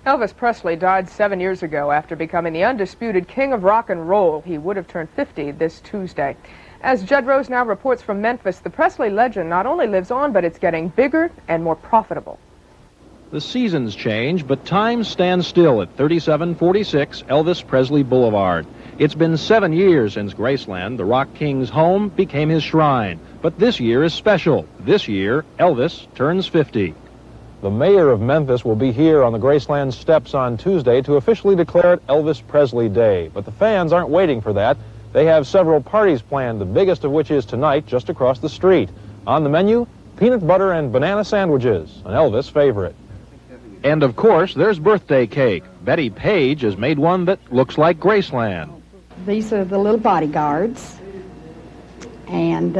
Elvis Presley died 7 years ago after becoming the undisputed king of rock and roll. He would have turned 50 this Tuesday. As Judd Rose now reports from Memphis, the Presley legend not only lives on, but it's getting bigger and more profitable. The seasons change, but time stands still at 3746 Elvis Presley Boulevard. It's been 7 years since Graceland, the rock king's home, became his shrine. But this year is special. This year, Elvis turns 50. The mayor of Memphis will be here on the Graceland steps on Tuesday to officially declare it Elvis Presley Day. But the fans aren't waiting for that. They have several parties planned, the biggest of which is tonight just across the street. On the menu, peanut butter and banana sandwiches, an Elvis favorite. And of course, there's birthday cake. Betty Page has made one that looks like Graceland. These are the little bodyguards and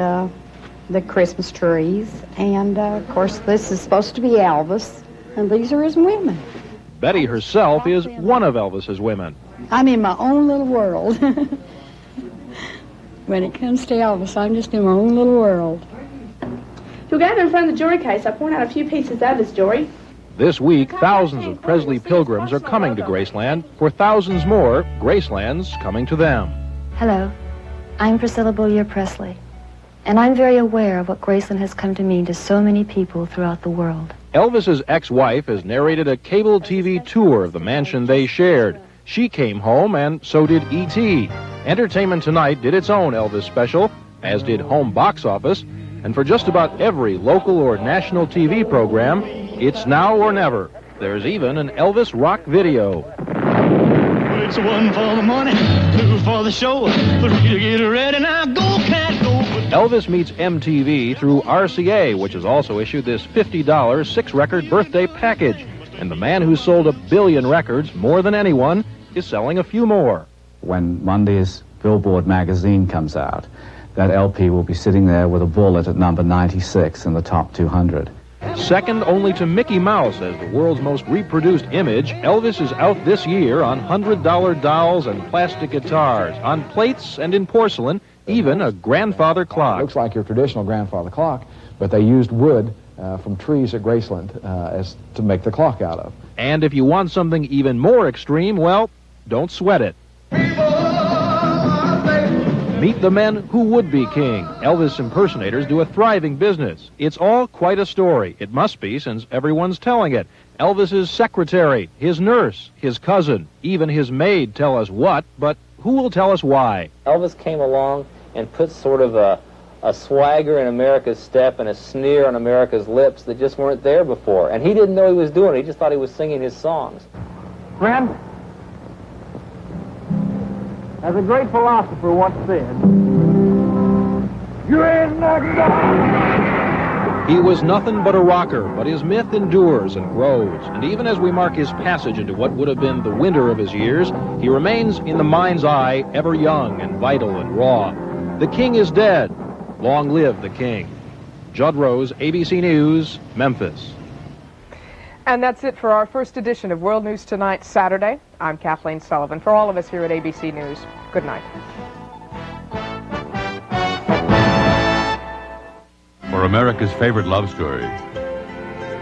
the Christmas trees, and of course this is supposed to be Elvis, and these are his women. Betty herself is one of Elvis's women. I'm in my own little world. When it comes to Elvis, I'm just in my own little world. You'll gather in front of the jewelry case. I point out a few pieces of this jewelry. This week, thousands of Presley pilgrims are coming to Graceland. For thousands more, Graceland's coming to them. Hello, I'm Priscilla Beaulieu Presley, and I'm very aware of what Graceland has come to mean to so many people throughout the world. Elvis's ex-wife has narrated a cable TV tour of the mansion they shared. She came home, and so did E.T. Entertainment Tonight did its own Elvis special, as did Home Box Office, and for just about every local or national TV program, it's now or never. There's even an Elvis rock video. It's one for the money, two for the show, three to get ready, now go, cat, go. Elvis meets MTV through RCA, which has also issued this $50 6-record birthday package. And the man who sold 1 billion records, more than anyone, is selling a few more. When Monday's Billboard magazine comes out, that LP will be sitting there with a bullet at number 96 in the top 200. Second only to Mickey Mouse as the world's most reproduced image, Elvis is out this year on $100 dolls and plastic guitars, on plates and in porcelain, even a grandfather clock. It looks like your traditional grandfather clock, but they used wood from trees at Graceland as to make the clock out of. And if you want something even more extreme, well, don't sweat it. Meet the men who would be king. Elvis impersonators do a thriving business. It's all quite a story. It must be, since everyone's telling it. Elvis's secretary, his nurse, his cousin, even his maid tell us what, but who will tell us why? Elvis came along and put sort of a swagger in America's step and a sneer on America's lips that just weren't there before. And he didn't know he was doing it. He just thought he was singing his songs. Friend, as a great philosopher once said, you ain't nothing but... He was nothing but a rocker, but his myth endures and grows. And even as we mark his passage into what would have been the winter of his years, he remains in the mind's eye ever young and vital and raw. The king is dead. Long live the king. Judd Rose, ABC News, Memphis. And that's it for our first edition of World News Tonight, Saturday. I'm Kathleen Sullivan. For all of us here at ABC News, good night. For America's favorite love story.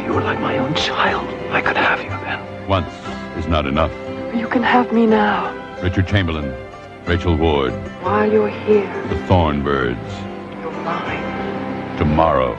You were like my own child. I could have you then. Once is not enough. You can have me now. Richard Chamberlain, Rachel Ward. While you're here. The Thornbirds. You're mine. Tomorrow.